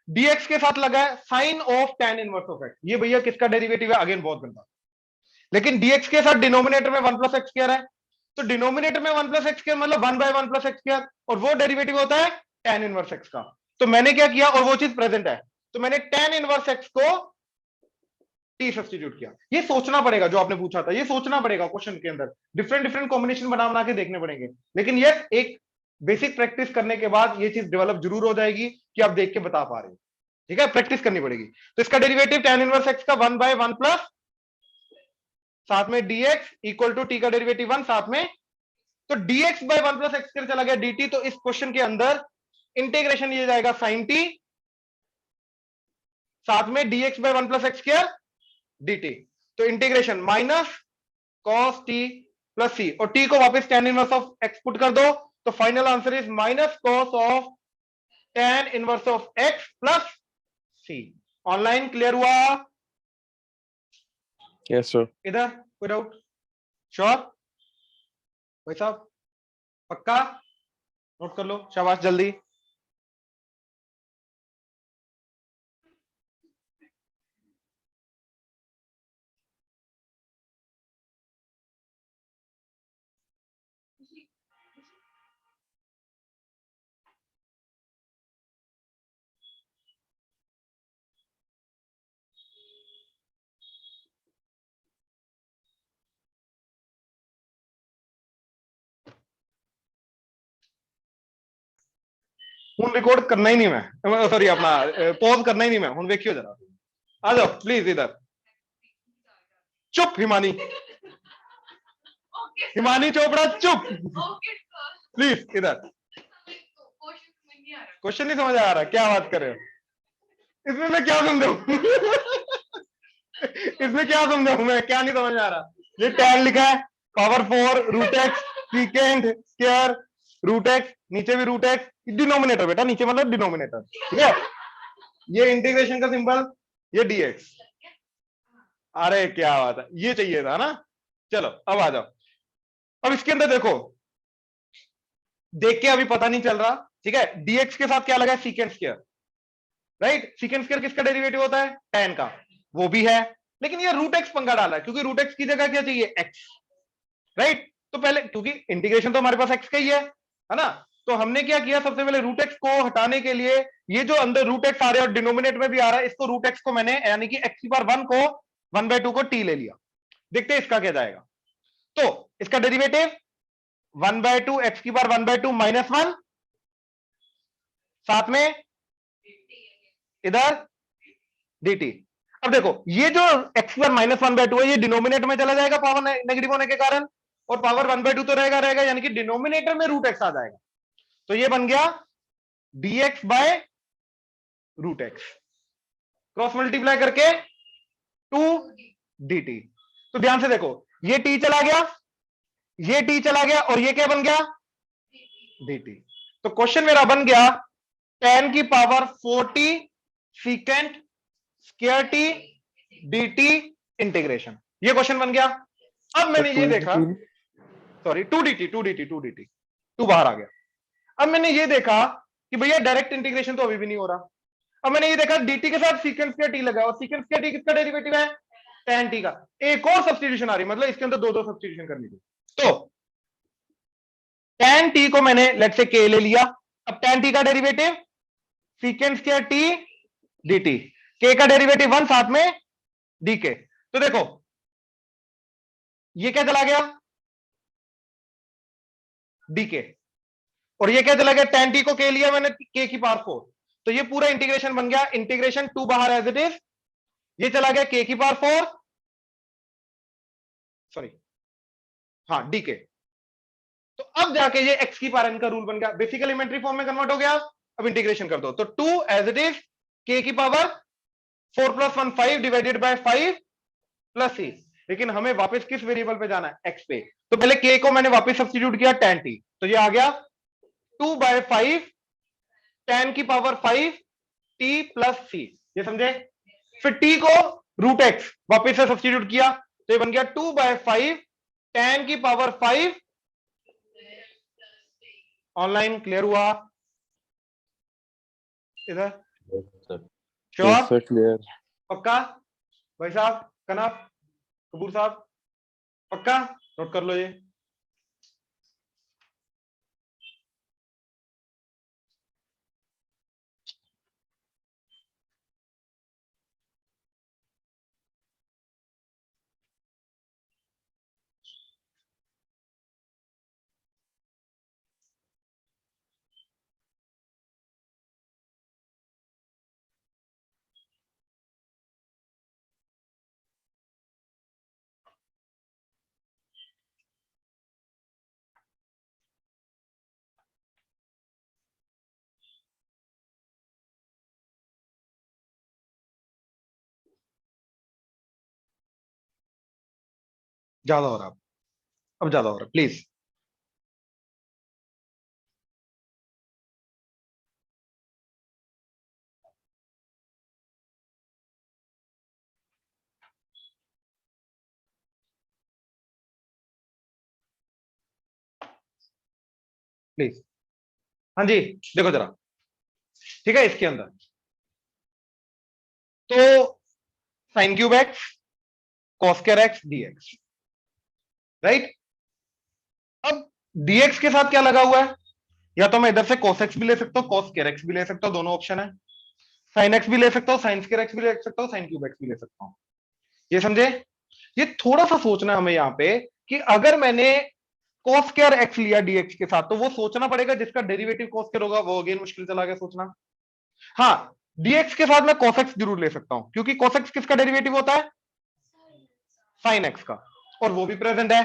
dx के साथ लगा है sine of tan inverse of x। ये भैया किसका डेरिवेटिव है? अगेन बहुत गंदा। लेकिन dx के साथ डिनोमिनेटर में 1 प्लस एक्स स्क्वायर है, तो डिनोमिनेटर में 1 प्लस एक्स स्क्वायर मतलब 1 बाय 1 प्लस एक्स स्क्वायर, और वो डेरिवेटिव होता है tan इनवर्स x का। तो मैंने क्या किया, और वो चीज प्रेजेंट है, तो मैंने tan इनवर्स x को t सब्स्टिट्यूट किया। ये सोचना पड़ेगा, जो आपने पूछा था ये सोचना पड़ेगा क्वेश्चन के अंदर, डिफरेंट डिफरेंट कॉम्बिनेशन बना के देखने पड़ेंगे। लेकिन ये एक बेसिक प्रैक्टिस करने के बाद ये चीज डेवलप जरूर हो जाएगी कि आप देख के बता पा रहे हो। ठीक है, प्रैक्टिस करनी पड़ेगी। तो इसका डेरिवेटिव tan इनवर्स x का 1 बाय 1 प्लस साथ में dx इक्वल टू t का डेरिवेटिव 1 साथ में, तो dx by 1 plus x square चला गया dt, तो इस क्वेश्चन के अंदर इंटीग्रेशन ये जाएगा sin t साथ में dx by 1 plus x square dt, तो integration minus cos t plus c, और t को वापस tan inverse of x put कर दो, तो final answer is minus cos of tan inverse of x plus c। Online clear हुआ? Yes sir. इधर कोई डाउट? श्योर भाई साहब? पक्का? नोट कर लो, शाबाश, जल्दी। हूं रिकॉर्ड करना ही नहीं मैं, सॉरी अपना पॉज करना ही नहीं मैं, हूं देखियो जरा, आ जाओ प्लीज इधर। चुप हिमानी, हिमानी चोपड़ा चुप प्लीज इधर। क्वेश्चन नहीं समझ आ रहा, क्या बात कर रहे हो? इसमें मैं क्या समझाऊं? इसमें क्या समझाऊं मैं, क्या नहीं समझ आ रहा? ये tan लिखा है, power 4 root x secant square root x, नीचे भी रूट एक्स, डिनोमिनेटर बेटा नीचे मतलब डिनोमिनेटर, ठीक है? ये इंटीग्रेशन का सिंबल, ये dx। अरे क्या बात है, ये चाहिए था ना। चलो अब आ जाओ। अब इसके अंदर देखो, देख के अभी पता नहीं चल रहा, ठीक है? dx के साथ क्या लगा है? Secant square, right? Secant square किसका डेरिवेटिव होता है? tan का, वो भी है, लेकिन ये रूट एक्स पंगा डाला है, क्योंकि रूट एक्स की जगह क्या चाहिए? x, right? तो पहले, क्योंकि इंटीग्रेशन तो हमारे पास x का ही है ना, तो हमने क्या किया, सबसे पहले रूट एक्स को हटाने के लिए, ये जो अंदर रूट एक्स आ रहा है और डिनोमिनेटर में भी आ रहा है, इसको रूट एक्स को मैंने, यानी कि x की पावर 1 को 1/2 को t ले लिया। देखते हैं इसका क्या जाएगा। तो इसका डेरिवेटिव 1/2 x की पावर 1/2 माइनस 1, साथ में इधर dt। अब देखो ये जो x पर माइनस 1/2 है, ये डिनोमिनेटर में चला जाएगा पावर नेगेटिव होने के कारण, और पावर 1/2 तो रहेगा, यानी कि डिनोमिनेटर में रूट एक्स आ जाएगा, तो ये बन गया dx by root x, cross multiply करके 2 dt। तो ध्यान से देखो, ये t चला गया, ये t चला गया, और ये क्या बन गया? dt। तो क्वेश्चन मेरा बन गया tan की power 40 secant square t dt integration, ये क्वेश्चन बन गया। अब मैंने ये देखा, सॉरी 2 बाहर आ गया। अब मैंने ये देखा कि भैया डायरेक्ट इंटीग्रेशन तो अभी भी नहीं हो रहा। अब मैंने ये देखा dt के साथ सीकेंड स्क्वायर t लगा, और सीकेंड स्क्वायर t किसका डेरिवेटिव है? tan t का। एक और सब्स्टिट्यूशन आ रही, मतलब इसके अंदर दो सब्स्टिट्यूशन करनी थी। तो tan t को मैंने लेट से k ले लिया। अब tan t का derivative secant square t dt, k का डेरिवेटिव 1 साथ में dk। तो देखो ये क्या चला गया? dk, और ये क्या चला गया? tan t को k लिया मैंने, k की पावर 4, तो ये पूरा इंटीग्रेशन बन गया, इंटीग्रेशन 2 बाहर एज इट इज, ये चला गया k की पावर 4, सॉरी हाँ डी के। तो अब जाके ये x की पावर n का रूल बन गया, बेसिक एलिमेंट्री फॉर्म में कन्वर्ट हो गया। अब इंटीग्रेशन कर दो, तो 2 एज इट इज k की power 4 + 1 5 divided by 5 plus c। लेकिन हमें वापस किस वेरिएबल पे जाना है, x पे। तो पहले k को मैंने वापस सब्स्टिट्यूट किया tan t, तो ये आ गया 2/5 tan की पावर 5 t प्लस c, ये समझे। फिर t को √x वापस से सब्स्टिट्यूट किया, तो ये बन गया 2/5 tan की पावर 5। ऑनलाइन क्लियर हुआ इधर? श्योर? Yes sir, clear. पक्का? भाई साहब, कनाफ, कपूर साहब, पक्का? नोट कर लो ये। ज्यादा हो रहा, अब ज्यादा हो रहा, प्लीज। प्लीज, हाँ जी, देखो जरा, ठीक है। इसके अंदर तो sine cube x cos square x dx, right. अब डीएक्स के साथ क्या लगा हुआ है, या तो मैं इधर से cos x भी ले सकता हूं, cos स्क्वायर x भी ले सकता हूं, दोनों ऑप्शन है। साइन एक्स भी ले सकता हूं, साइन स्क्वायर एक्स भी ले सकता हूं, साइन क्यूब एक्स भी ले सकता हूं। ये समझे। ये थोड़ा सा सोचना है हमें यहां पे कि अगर मैंने cos स्क्वायर एक्स लिया dx के साथ, तो वो सोचना पड़ेगा जिसका डेरिवेटिव cos स्क्वायर होगा, वो अगेन मुश्किल चला गया सोचना। हाँ, dx के साथ मैं cos x जरूर ले सकता हूं, क्योंकि cos x किसका डेरिवेटिव होता है, साइन एक्स का, और वो भी प्रेजेंट है।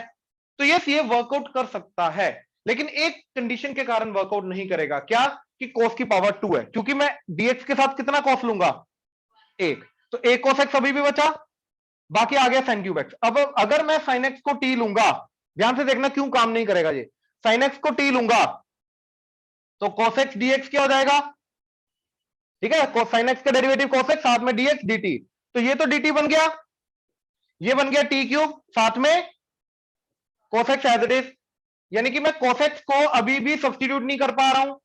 तो यस, ये वर्कआउट कर सकता है, लेकिन एक कंडीशन के कारण वर्कआउट नहीं करेगा, क्या, कि cos की पावर 2 है, क्योंकि मैं dx के साथ कितना cos लूंगा, 1, तो 1 cos x अभी भी बचा, बाकी आ गया sin क्यूब x। अब अगर मैं sin x को t लूंगा, ध्यान से देखना क्यों काम नहीं करेगा ये, sin x को t लूंगा तो cos x dx क्या हो जाएगा, ठीक है, sin x का डेरिवेटिव cos x, साथ में dx dt, तो ये तो dt बन गया, ये बन गया t क्यूब, साथ में cos x as it is, यानी कि मैं cos x को अभी भी सब्स्टिट्यूट नहीं कर पा रहा हूं,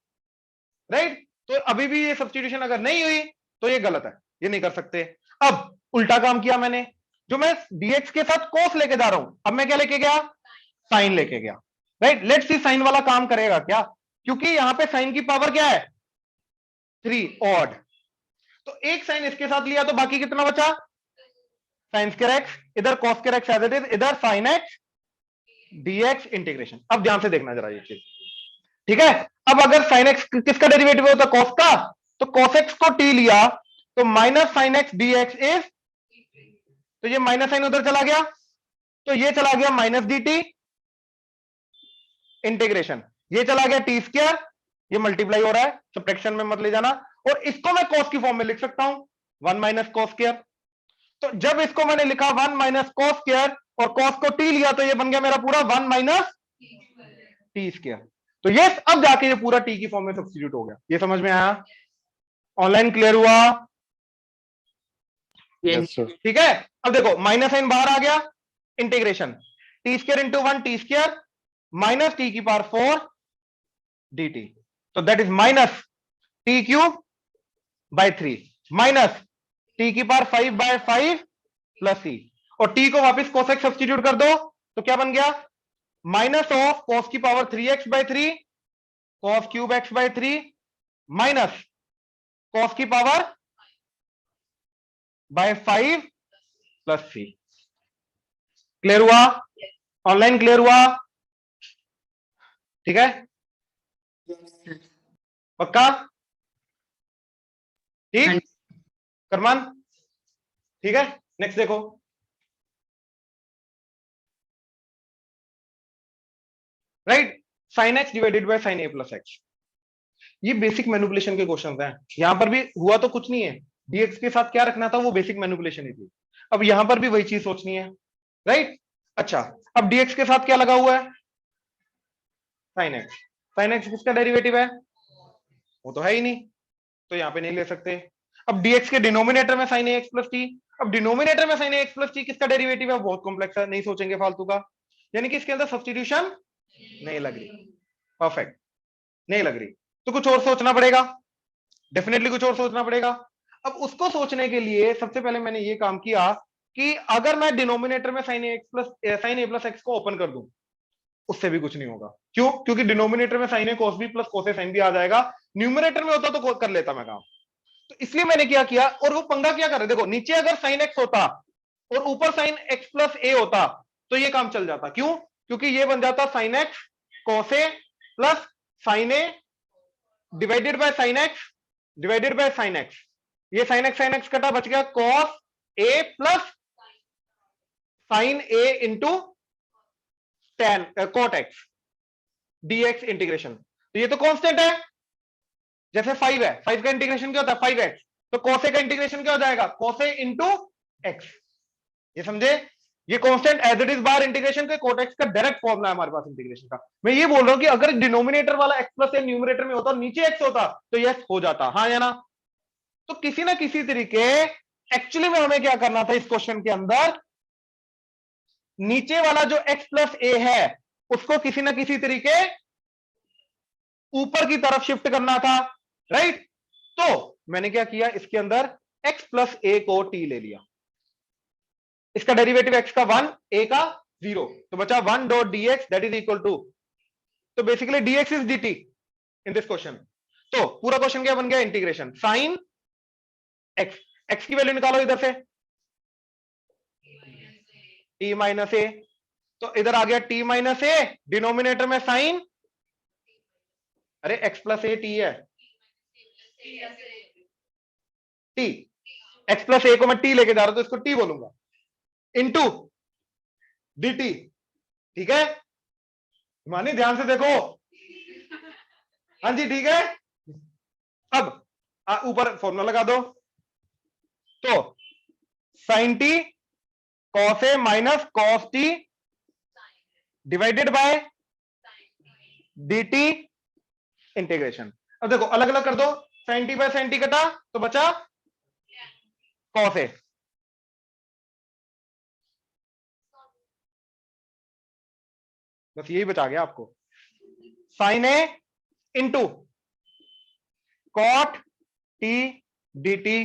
राइट। तो अभी भी ये सब्स्टिट्यूशन अगर नहीं हुई तो ये गलत है, ये नहीं कर सकते। अब उल्टा काम किया मैंने, जो मैं dx के साथ cos लेके जा रहा हूं, अब मैं क्या लेके गया, साइन लेके गया, राइट। लेट्स सी साइन वाला काम करेगा क्या, क्योंकि यहां पे साइन की पावर क्या है, 3 ऑड, तो एक साइन इसके साथ लिया तो बाकी कितना बचा, साइन स्क्वायर एक्स, इधर cos square x as it is, इधर साइन एक्स dx इंटीग्रेशन। अब ध्यान से देखना जरा ये चीज, ठीक है। अब अगर साइन एक्स किसका डेरिवेटिव होता है, cos का, तो cos x को t लिया तो minus sign x dx is, तो ये माइनस साइन उधर चला गया, तो ये चला गया माइनस dt इंटीग्रेशन, ये चला गया टी स्क्वायर, ये मल्टीप्लाई हो रहा है, सब्ट्रैक्शन में मत ले जाना, और इसको मैं cos की फॉर्म में लिख सकता हूं, 1 माइनस cos स्क्वायर। तो जब इसको मैंने लिखा 1 माइनस cos स्क्वायर और cos को t लिया, तो ये बन गया मेरा पूरा 1 माइनस टी स्क्वायर। तो ये अब जाके ये पूरा t की फॉर्म में सब्स्टिट्यूट हो गया, ये समझ में आया? ऑनलाइन क्लियर हुआ? Yes sir. ठीक है। अब देखो माइनस साइन बाहर आ गया, integration T square into 1 T square minus T की पावर 4 dt, तो that is minus T cube by 3 minus T की पावर 5/5 प्लस सी, और टी को वापस cos x सब्स्टिट्यूट कर दो, तो क्या बन गया, माइनस ऑफ cos की power 3x/3 cos cube x/3 minus cos की power by 5 plus c. Clear हुआ? ऑनलाइन क्लियर हुआ? ठीक है, Yes, sir. पक्का? ठीक, करमान, ठीक है। नेक्स्ट देखो, right, sign x divided by sign A plus x. ये बेसिक मैनिपुलेशन के क्वेश्चन हैं। यहां पर भी हुआ तो कुछ नहीं है, डीएक्स के साथ क्या रखना था, वो बेसिक मैनिपुलेशन ही थी। अब यहां पर भी वही चीज सोचनी है, राइट। अच्छा, अब डीएक्स के साथ क्या लगा हुआ है, साइन एक्स। साइन एक्स किसका डेरिवेटिव है, वो तो है ही नहीं, तो यहां पे नहीं ले सकते। अब डीएक्स के डिनोमिनेटर में साइन एक्स प्लस टी, अब डिनोमिनेटर में साइन एक्स प्लस टी किसका डेरिवेटिव है, बहुत कॉम्प्लेक्स है, नहीं सोचेंगे फालतू का, यानी कि इसके अंदर सब्स्टिट्यूशन नहीं लग रही, परफेक्ट, नहीं लग रही, तो कुछ और सोचना पड़ेगा, डेफिनेटली कुछ और सोचना पड़ेगा। अब उसको सोचने के लिए सबसे पहले मैंने ये काम किया कि अगर मैं डिनोमिनेटर में साइन ए प्लस एक्स को ओपन कर दूं, उससे भी कुछ नहीं होगा। क्यों, क्योंकि डिनोमिनेटर में साइन ए कॉस बी प्लस कोस ए साइन बी आ जाएगा, न्यूमरेटर में होता तो कर लेता मैं काम। तो इसलिए मैंने क्या किया, और वो पंगा क्या कर रहे, देखो नीचे अगर साइन एक्स होता और ऊपर साइन एक्स प्लस ए होता तो ये काम चल जाता। क्यों, क्योंकि ये बन जाता sine x cos a plus sine a divided by sine x divided by sine x, ये साइन एक्स कटा, बच गया cos a plus sine a into tan cot x dx integration. तो ये तो कांस्टेंट है, जैसे 5 है, 5 का इंटीग्रेशन क्या होता है 5x, तो कोसे का इंटीग्रेशन क्या हो जाएगा कोसे इंटू एक्स, ये समझे, ये कांस्टेंट एज इट इज बार इंटीग्रेशन के कोट एक्स का डायरेक्ट फॉर्मूला है हमारे पास इंटीग्रेशन का। मैं ये बोल रहा हूं कि अगर डिनोमिनेटर वाला x प्लस ए न्यूमरेटर में होता और नीचे x होता तो यस हो जाता, हाँ या ना। तो किसी ना किसी तरीके एक्चुअली में हमें क्या करना था इस क्वेश्चन के अंदर, नीचे वाला जो x प्लस ए है उसको किसी ना किसी तरीके ऊपर की तरफ शिफ्ट करना था, राइट। तो मैंने क्या किया, इसके अंदर x प्लस ए को t ले लिया, इसका डेरिवेटिव x का 1 a का 0, तो बचा 1 dot dx that is equal to, तो basically dx is dt in this question. तो पूरा क्वेश्चन क्या बन गया, इंटीग्रेशन साइन x, x की वैल्यू निकालो इधर से t माइनस ए, तो इधर आ गया t माइनस ए, डिनोमिनेटर में साइन, अरे x प्लस ए टी है, टी, x प्लस ए को मैं टी लेके जा रहा हूं तो इसको टी बोलूंगा, इंटू डी टी, ठीक है। मानी ध्यान से देखो, हाँ जी ठीक है। अब ऊपर फॉर्मूला लगा दो, तो sine t cos a minus cos t divided by d t integration. अब देखो अलग अलग कर दो, sine t by sine t कटा तो बचा कॉस ए, बस यही बचा गया आपको, sine a into cot t d t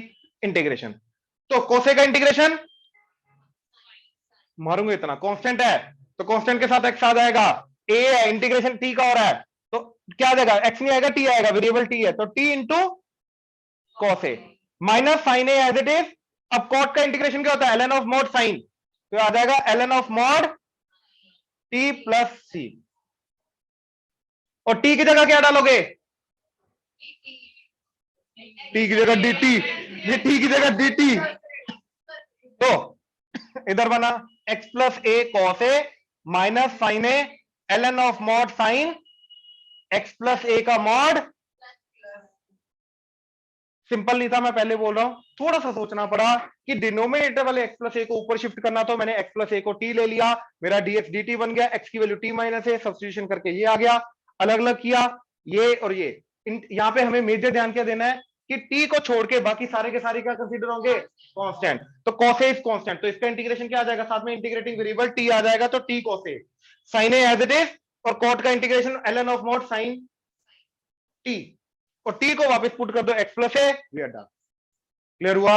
integration. तो कोसे का इंटीग्रेशन मारूंगा इतना, कांस्टेंट है तो कांस्टेंट के साथ एक्स आ जाएगा, ए है इंटीग्रेशन टी का हो रहा है तो क्या आ जाएगा, एक्स नहीं आएगा टी आएगा, वेरिएबल टी है तो t into cos a minus sine a as it is. अब कॉट का इंटीग्रेशन क्या होता है, ln ऑफ मॉड साइन, तो आ जाएगा ln of mod t plus c, और टी की जगह क्या डालोगे, टी की जगह डी टी, ये टी की जगह डी टी, तो इधर बना x plus a cos a minus sine a ln of mod sine x plus a का मॉड। सिंपल नहीं था, मैं पहले बोल रहा हूं, थोड़ा सा सोचना पड़ा कि डिनोमिनेटर वाले x प्लस ए को ऊपर शिफ्ट करना, तो मैंने x प्लस ए को t ले लिया, मेरा dx dt बन गया, x की वैल्यू t माइनस ए, सब्स्टिट्यूशन करके ये आ गया, अलग अलग किया ये और ये। यहां पे हमें मेजर ध्यान क्या देना है कि t को छोड़ के बाकी सारे के सारे क्या कंसीडर होंगे, कांस्टेंट, तो cos a इज कांस्टेंट, तो इसका इंटीग्रेशन क्या आ जाएगा, साथ में इंटीग्रेटिंग वेरिएबल t आ जाएगा, तो t cos a, sin a as it is, और cot का integration ln of mod sin t, और t को वापस पुट कर दो x plus a, we are done. Clear हुआ,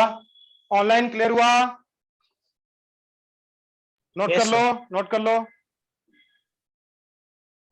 ऑनलाइन क्लियर हुआ, नोट Yes, कर लो, नोट कर लो।